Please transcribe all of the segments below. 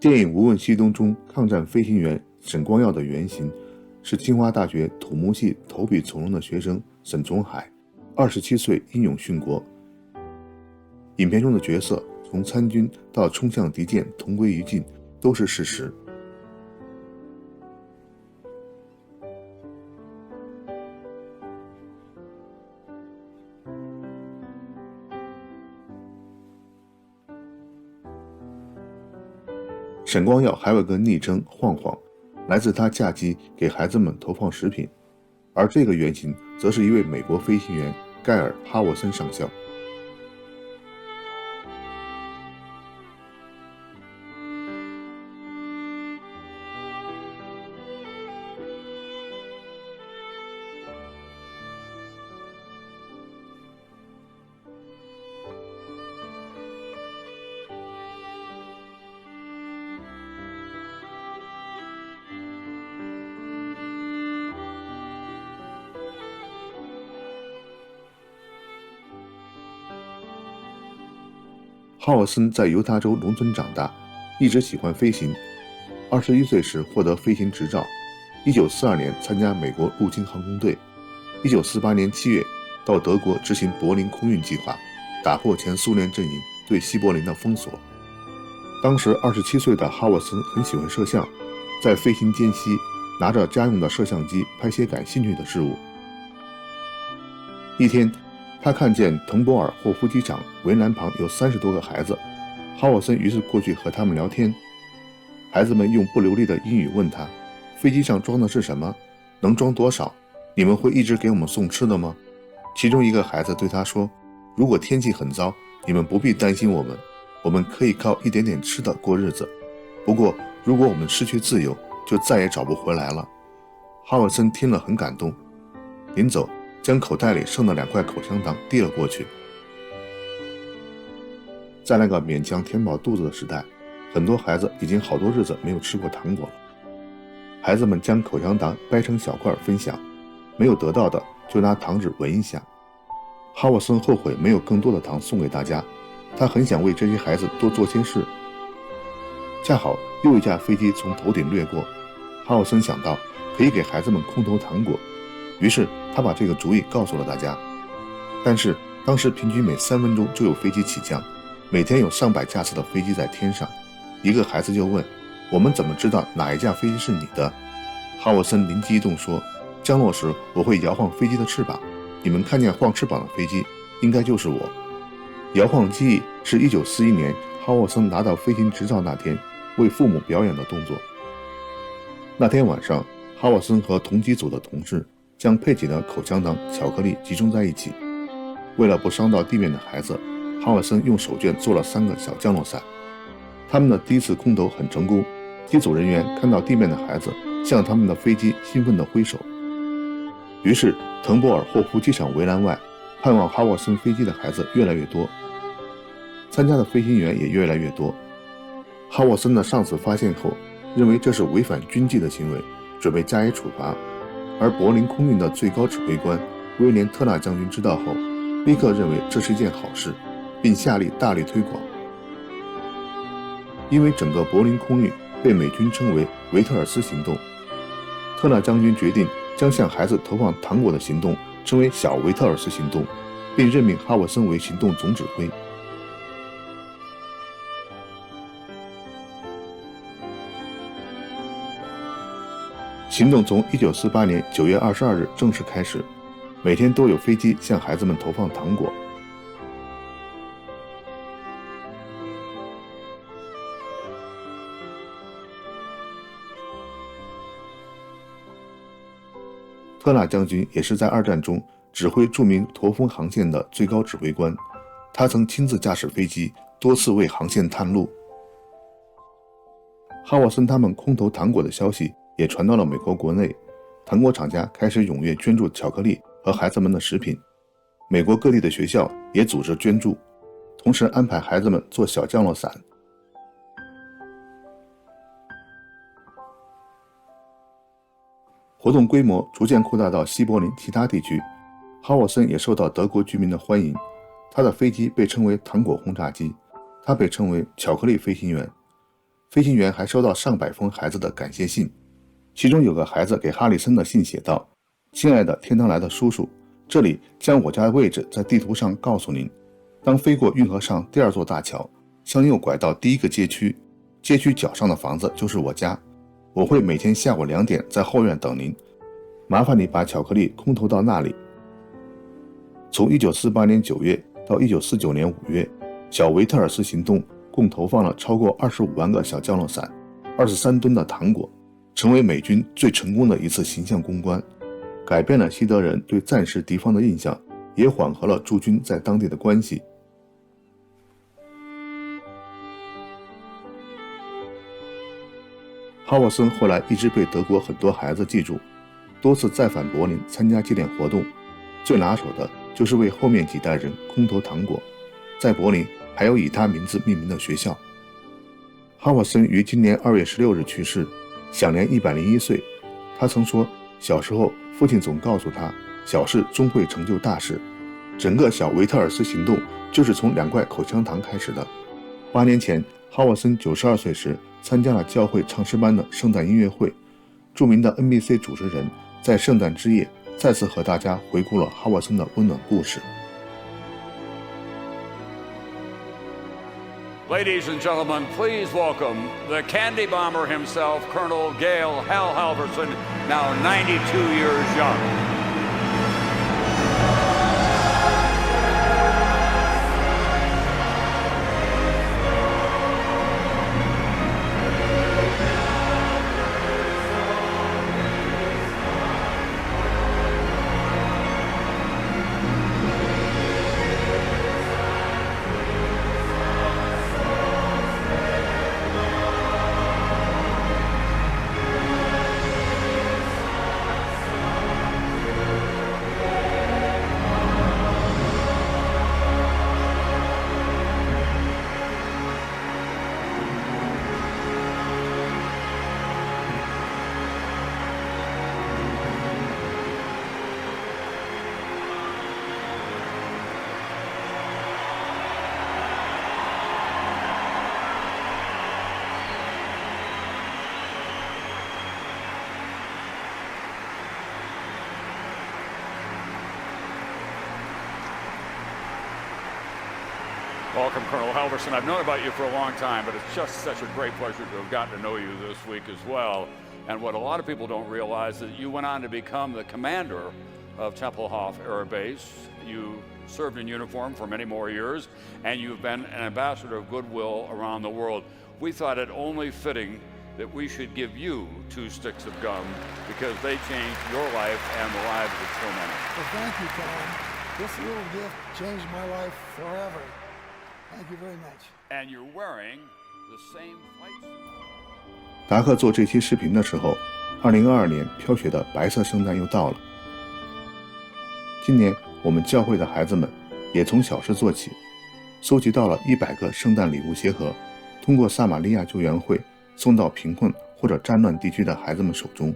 电影《无问西东》中抗战飞行员沈光耀的原型是清华大学土木系投笔从戎的学生沈从海，27岁英勇殉国。影片中的角色从参军到冲向敌舰同归于尽都是事实。沈光耀还有个昵称晃晃，来自他假期给孩子们投放食品，而这个原型则是一位美国飞行员盖尔·哈沃森上校。哈沃森在犹他州农村长大，一直喜欢飞行。21岁时获得飞行执照，1942年参加美国陆军航空队，1948年7月到德国执行柏林空运计划，打破前苏联阵营对西柏林的封锁。当时27岁的哈沃森很喜欢摄像，在飞行间隙拿着家用的摄像机拍些感兴趣的事物。一天，他看见滕博尔霍夫机场围栏旁有30多个孩子，哈沃森于是过去和他们聊天。孩子们用不流利的英语问他，飞机上装的是什么？能装多少？你们会一直给我们送吃的吗？其中一个孩子对他说，如果天气很糟，你们不必担心我们，我们可以靠一点点吃的过日子。不过如果我们失去自由，就再也找不回来了。哈沃森听了很感动，临走将口袋里剩的2块口香糖递了过去。在那个勉强填饱肚子的时代，很多孩子已经好多日子没有吃过糖果了。孩子们将口香糖掰成小块分享，没有得到的就拿糖纸闻一下。哈沃森后悔没有更多的糖送给大家，他很想为这些孩子多做些事。恰好又一架飞机从头顶掠过，哈沃森想到可以给孩子们空投糖果，于是他把这个主意告诉了大家。但是当时平均每3分钟就有飞机起降，每天有上百架次的飞机在天上。一个孩子就问，我们怎么知道哪一架飞机是你的？哈沃森灵机一动说，降落时我会摇晃飞机的翅膀，你们看见晃翅膀的飞机应该就是我。摇晃机翼是1941年哈沃森拿到飞行执照那天为父母表演的动作。那天晚上，哈沃森和同机组的同事将配给的口香糖、巧克力集中在一起。为了不伤到地面的孩子，哈沃森用手绢做了3个小降落伞。他们的第一次空投很成功，机组人员看到地面的孩子向他们的飞机兴奋地挥手。于是滕博尔霍夫机场围栏外盼望哈沃森飞机的孩子越来越多，参加的飞行员也越来越多。哈沃森的上司发现后认为这是违反军纪的行为，准备加以处罚，而柏林空运的最高指挥官威廉·特纳将军知道后立刻认为这是一件好事，并下令大力推广。因为整个柏林空运被美军称为维特尔斯行动，特纳将军决定将向孩子投放糖果的行动称为小维特尔斯行动，并任命哈沃森为行动总指挥。行动从1948年9月22日正式开始，每天都有飞机向孩子们投放糖果。特纳将军也是在2战中指挥著名驼峰航线的最高指挥官，他曾亲自驾驶飞机，多次为航线探路。哈沃森他们空投糖果的消息也传到了美国国内，糖果厂家开始踊跃捐助巧克力和孩子们的食品，美国各地的学校也组织捐助，同时安排孩子们做小降落伞。活动规模逐渐扩大到西柏林其他地区，哈沃森也受到德国居民的欢迎，他的飞机被称为糖果轰炸机，他被称为巧克力飞行员。飞行员还收到上百封孩子的感谢信，其中有个孩子给哈里森的信写道：亲爱的天堂来的叔叔，这里将我家的位置在地图上告诉您，当飞过运河上第2座大桥，向右拐到第1个街区，街区角上的房子就是我家，我会每天下午2点在后院等您，麻烦你把巧克力空投到那里。从1948年9月到1949年5月，小维特尔斯行动共投放了超过25万个小降落伞，23吨的糖果，成为美军最成功的一次形象公关，改变了西德人对暂时敌方的印象，也缓和了驻军在当地的关系。哈沃森后来一直被德国很多孩子记住，多次再返柏林参加纪念活动，最拿手的就是为后面几代人空投糖果。在柏林还有以他名字命名的学校。哈沃森于今年2月16日去世，享年101岁。他曾说，小时候父亲总告诉他，小事终会成就大事。整个小维特尔斯行动就是从2块口香糖开始的。8年前，哈沃森92岁时参加了教会唱诗班的圣诞音乐会，著名的 NBC 主持人在圣诞之夜再次和大家回顾了哈沃森的温暖故事。Ladies and gentlemen, please welcome the candy bomber himself, Colonel Gale Hal Halverson, now 92 years young. Welcome, Colonel Halverson. I've known about you for a long time, but it's just such a great pleasure to have gotten to know you this week as well. And what a lot of people don't realize is that you went on to become the commander of Tempelhof Air Base. You served in uniform for many more years, and you've been an ambassador of goodwill around the world. We thought it only fitting that we should give you 2 sticks of gum because they changed your life and the lives of so many. Well, thank you, Tom. This little gift changed my life forever. Thank you very much. And you're wearing the same flight suit. 达克做这期视频的时候，2022年飘雪的白色圣诞又到了。今年我们教会的孩子们也从小事做起，搜集到了100个圣诞礼物鞋盒，通过撒玛利亚救援会送到贫困或者战乱地区的孩子们手中。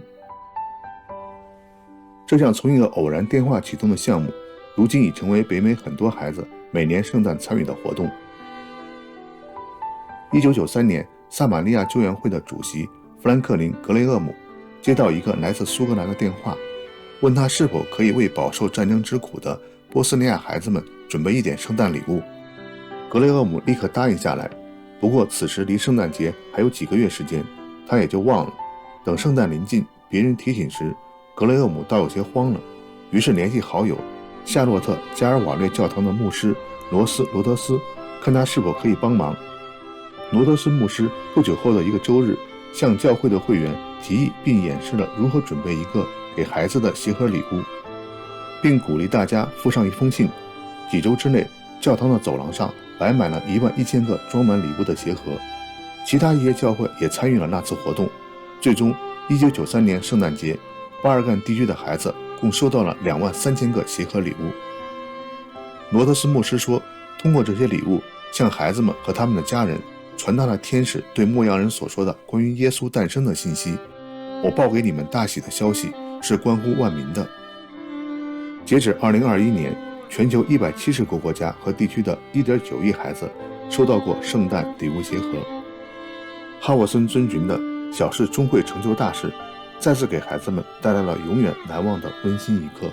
这项从一个偶然电话启动的项目，如今已成为北美很多孩子每年圣诞参与的活动。1993年，撒玛利亚救援会的主席富兰克林·格雷厄姆接到一个来自苏格兰的电话，问他是否可以为饱受战争之苦的波斯尼亚孩子们准备一点圣诞礼物。格雷厄姆立刻答应下来，不过此时离圣诞节还有几个月时间，他也就忘了。等圣诞临近，别人提醒时，格雷厄姆倒有些慌了，于是联系好友夏洛特加尔瓦略教堂的牧师罗德斯，看他是否可以帮忙。罗德斯牧师不久后的一个周日，向教会的会员提议并演示了如何准备一个给孩子的鞋盒礼物，并鼓励大家附上一封信。几周之内，教堂的走廊上摆满了11000个装满礼物的鞋盒。其他一些教会也参与了那次活动。最终1993年圣诞节，巴尔干地区的孩子共收到了23000个鞋盒礼物。罗德斯牧师说，通过这些礼物向孩子们和他们的家人传达了天使对牧羊人所说的关于耶稣诞生的信息。我报给你们大喜的消息是关乎万民的。截止2021年，全球170个国家和地区的1.9亿孩子收到过圣诞礼物鞋盒。哈沃森遵循的小事终会成就大事，再次给孩子们带来了永远难忘的温馨一刻。